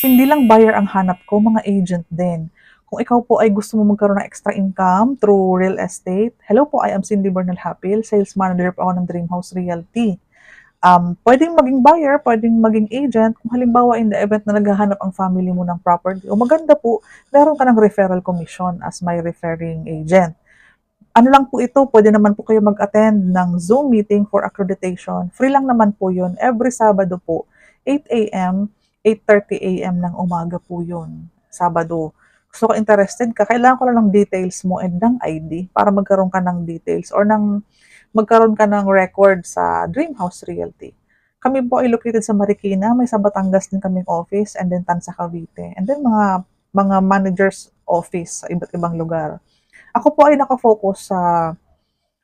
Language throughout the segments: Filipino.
Hindi lang buyer ang hanap ko, mga agent din. Kung ikaw po ay gusto mo magkaroon ng extra income through real estate, hello po, I am Cindy Bernal Hapil, sales manager po ako ng Dream House Realty. Pwedeng maging buyer, pwedeng maging agent. Kung halimbawa in the event na naghahanap ang family mo ng property, o maganda po, meron ka ng referral commission as my referring agent. Ano lang po ito, pwede naman po kayo mag-attend ng Zoom meeting for accreditation. Free lang naman po yun. Every Sabado po, 8 a.m., 8:30 a.m. ng umaga po yun. Sabado. Gusto ko interested ka, kailangan ko lang ng details mo and ng ID para magkaroon ka ng details or magkaroon ka ng record sa Dream House Realty. Kami po ay located sa Marikina, may sa Batangas din kaming office, and then Tansa Cavite. And then mga managers office sa iba't ibang lugar. Ako po ay naka-focus sa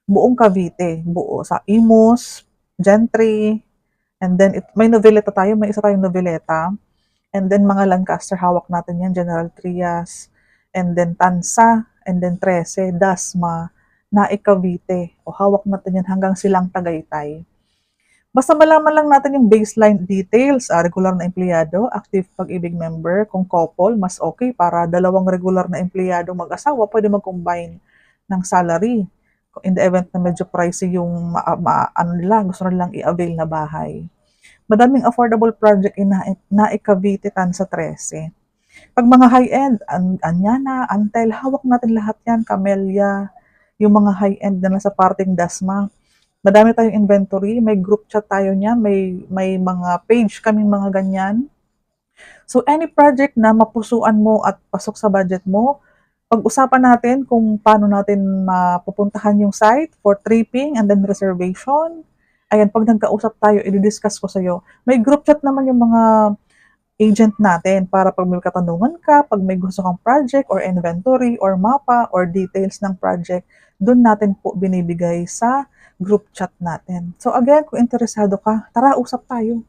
buong Cavite, buo sa Imus, Gentry, and then may Noveleta tayo, may isa tayong Noveleta, and then mga Lancaster, hawak natin yan, General Trias, and then Tansa, and then Trece, Dasma, Naik Cavite, o hawak natin yan hanggang Silang Tagaytay. Basta malaman lang natin yung baseline details, regular na empleyado, active pag-ibig member, kung couple, mas okay para dalawang regular na empleyado mag-asawa, pwede mag-combine ng salary. In the event na medyo pricey yung ano nila, gusto nilang i-avail na bahay. Madaming affordable project in Naik Cavite, Tansa 13. Pag mga high-end, Anyana, Antel, hawak natin lahat yan, Camellia, yung mga high-end na nasa parting Dasma. Madami tayong inventory, may group chat tayo niyan, may mga page kaming mga ganyan. So any project na mapusuan mo at pasok sa budget mo, pag-usapan natin kung paano natin mapupuntahan yung site for tripping and then reservation. Ayan, pag nagkausap tayo, i-discuss ko sa'yo. May group chat naman yung mga agent natin para pag may katanungan ka, pag may gusto kang project or inventory or mapa or details ng project, doon natin po binibigay sa group chat natin. So again, kung interesado ka, tara, usap tayo.